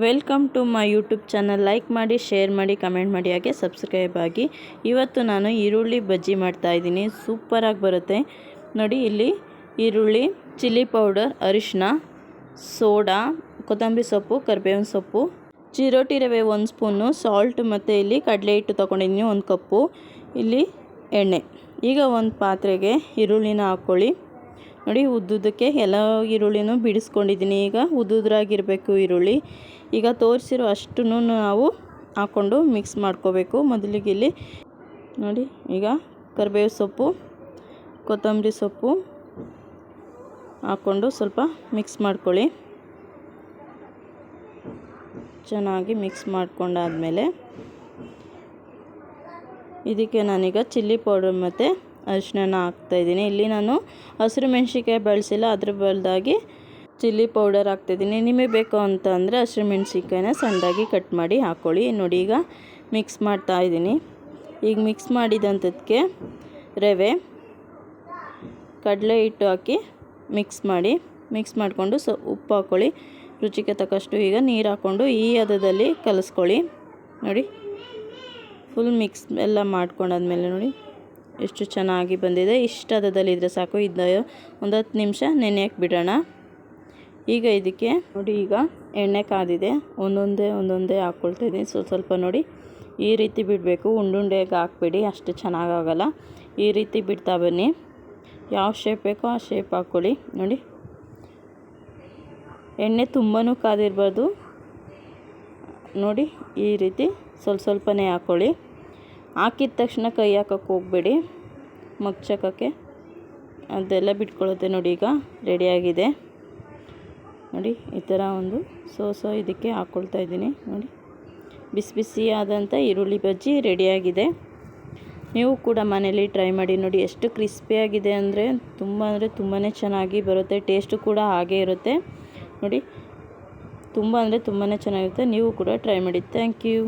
Welcome to my YouTube channel. Like ಮಾಡಿ, share ಮಾಡಿ, comment ಮಾಡಿ, ಹಾಗೆ ಸಬ್ಸ್ಕ್ರೈಬ್ ಆಗಿ. ಇವತ್ತು ನಾನು ಈರುಳ್ಳಿ ಬಜ್ಜಿ ಮಾಡ್ತಾಯಿದ್ದೀನಿ. ಸೂಪರಾಗಿ ಬರುತ್ತೆ ನೋಡಿ. ಇಲ್ಲಿ ಈರುಳ್ಳಿ, ಚಿಲ್ಲಿ ಪೌಡರ್, ಅರಿಶಿನ, ಸೋಡಾ, ಕೊತ್ತಂಬರಿ ಸೊಪ್ಪು, ಕರಿಬೇವಿನ ಸೊಪ್ಪು, ಚಿರೋಟಿ ರವೆ 1 ಸ್ಪೂನು, ಸಾಲ್ಟ್ ಮತ್ತು ಇಲ್ಲಿ ಕಡಲೆ ಹಿಟ್ಟು ತೊಗೊಂಡಿದ್ದೀನಿ 1 ಕಪ್ಪು. ಇಲ್ಲಿ ಎಣ್ಣೆ. ಈಗ ಒಂದು ಪಾತ್ರೆಗೆ ಈರುಳ್ಳಿನ ಹಾಕ್ಕೊಳ್ಳಿ ನೋಡಿ. ಉದ್ದುದಕ್ಕೆ ಎಲ್ಲ ಈರುಳ್ಳಿನೂ ಬಿಡಿಸ್ಕೊಂಡಿದ್ದೀನಿ. ಈಗ ಉದ್ದುದ್ರಾಗಿರಬೇಕು ಈರುಳ್ಳಿ. ಈಗ ತೋರಿಸಿರೋ ಅಷ್ಟನ್ನು ನಾವು ಹಾಕ್ಕೊಂಡು ಮಿಕ್ಸ್ ಮಾಡ್ಕೋಬೇಕು. ಮೊದಲಿಗೆ ಇಲ್ಲಿ ನೋಡಿ, ಈಗ ಕರಿಬೇವು ಸೊಪ್ಪು, ಕೊತ್ತಂಬರಿ ಸೊಪ್ಪು ಹಾಕ್ಕೊಂಡು ಸ್ವಲ್ಪ ಮಿಕ್ಸ್ ಮಾಡ್ಕೊಳ್ಳಿ. ಚೆನ್ನಾಗಿ ಮಿಕ್ಸ್ ಮಾಡ್ಕೊಂಡಾದಮೇಲೆ ಇದಕ್ಕೆ ನಾನೀಗ ಚಿಲ್ಲಿ ಪೌಡರ್ ಮತ್ತು ಅರಿಶಿನ ಹಾಕ್ತಾಯಿದ್ದೀನಿ. ಇಲ್ಲಿ ನಾನು ಹಸಿರು ಮೆಣಸಿನ್ಕಾಯಿ ಬಳಸಿಲ್ಲ, ಅದ್ರ ಬದಲಾಗಿ ಚಿಲ್ಲಿ ಪೌಡರ್ ಹಾಕ್ತಾಯಿದ್ದೀನಿ. ನಿಮಗೆ ಬೇಕು ಅಂತ ಅಂದರೆ ಹಸಿರು ಮೆಣಸಿನ್ಕಾಯಿನ ಸಣ್ಣದಾಗಿ ಕಟ್ ಮಾಡಿ ಹಾಕ್ಕೊಳ್ಳಿ. ನೋಡಿ, ಈಗ ಮಿಕ್ಸ್ ಮಾಡ್ತಾಯಿದ್ದೀನಿ. ಈಗ ಮಿಕ್ಸ್ ಮಾಡಿದಂಥದ್ದಕ್ಕೆ ರವೆ, ಕಡಲೆ ಹಿಟ್ಟು ಹಾಕಿ ಮಿಕ್ಸ್ ಮಾಡಿಕೊಂಡು ಉಪ್ಪು ಹಾಕ್ಕೊಳ್ಳಿ, ರುಚಿಗೆ ತಕ್ಕಷ್ಟು. ಈಗ ನೀರು ಹಾಕ್ಕೊಂಡು ಈ ಹದದಲ್ಲಿ ಕಲಿಸ್ಕೊಳ್ಳಿ ನೋಡಿ. ಫುಲ್ ಮಿಕ್ಸ್ ಎಲ್ಲ ಮಾಡ್ಕೊಂಡಾದ್ಮೇಲೆ ನೋಡಿ ಎಷ್ಟು ಚೆನ್ನಾಗಿ ಬಂದಿದೆ. ಇಷ್ಟು ಹದದಲ್ಲಿದ್ದರೆ ಸಾಕು. ಒಂದು 10 ನಿಮಿಷ ನೆನೆಯಕ್ಕೆ ಬಿಡೋಣ. ಈಗ ಇದಕ್ಕೆ ನೋಡಿ, ಈಗ ಎಣ್ಣೆ ಕಾದಿದೆ. ಒಂದೊಂದೇ ಹಾಕ್ಕೊಳ್ತಾಯಿದ್ದೀನಿ. ಸ್ವಲ್ಪ ನೋಡಿ, ಈ ರೀತಿ ಬಿಡಬೇಕು. ಉಂಡುಂಡೆಗೆ ಹಾಕ್ಬೇಡಿ, ಅಷ್ಟು ಚೆನ್ನಾಗಾಗಲ್ಲ. ಈ ರೀತಿ ಬಿಡ್ತಾ ಬನ್ನಿ. ಯಾವ ಶೇಪ್ ಬೇಕೋ ಆ ಶೇಪ್ ಹಾಕ್ಕೊಳ್ಳಿ ನೋಡಿ. ಎಣ್ಣೆ ತುಂಬಾ ಕಾದಿರಬಾರ್ದು ನೋಡಿ. ಈ ರೀತಿ ಸ್ವಲ್ಪನೇ ಹಾಕ್ಕೊಳ್ಳಿ. ಹಾಕಿದ ತಕ್ಷಣ ಕೈ ಹಾಕೋಕ್ಕೆ ಹೋಗಬೇಡಿ, ಮಗ್ಚಕ್ಕೆ ಅದೆಲ್ಲ ಬಿಟ್ಕೊಳ್ಳುತ್ತೆ ನೋಡಿ. ಈಗ ರೆಡಿಯಾಗಿದೆ ನೋಡಿ. ಈ ಥರ ಒಂದು ಇದಕ್ಕೆ ಹಾಕ್ಕೊಳ್ತಾ ಇದ್ದೀನಿ ನೋಡಿ. ಬಿಸಿ ಆದಂಥ ಈರುಳ್ಳಿ ಬಜ್ಜಿ ರೆಡಿಯಾಗಿದೆ. ನೀವು ಕೂಡ ಮನೇಲಿ ಟ್ರೈ ಮಾಡಿ ನೋಡಿ. ಎಷ್ಟು ಕ್ರಿಸ್ಪಿಯಾಗಿದೆ ಅಂದರೆ ತುಂಬಾ ಚೆನ್ನಾಗಿ ಬರುತ್ತೆ. ಟೇಸ್ಟು ಕೂಡ ಹಾಗೇ ಇರುತ್ತೆ ನೋಡಿ. ತುಂಬಾ ಚೆನ್ನಾಗಿರುತ್ತೆ. ನೀವು ಕೂಡ ಟ್ರೈ ಮಾಡಿ. Thank you.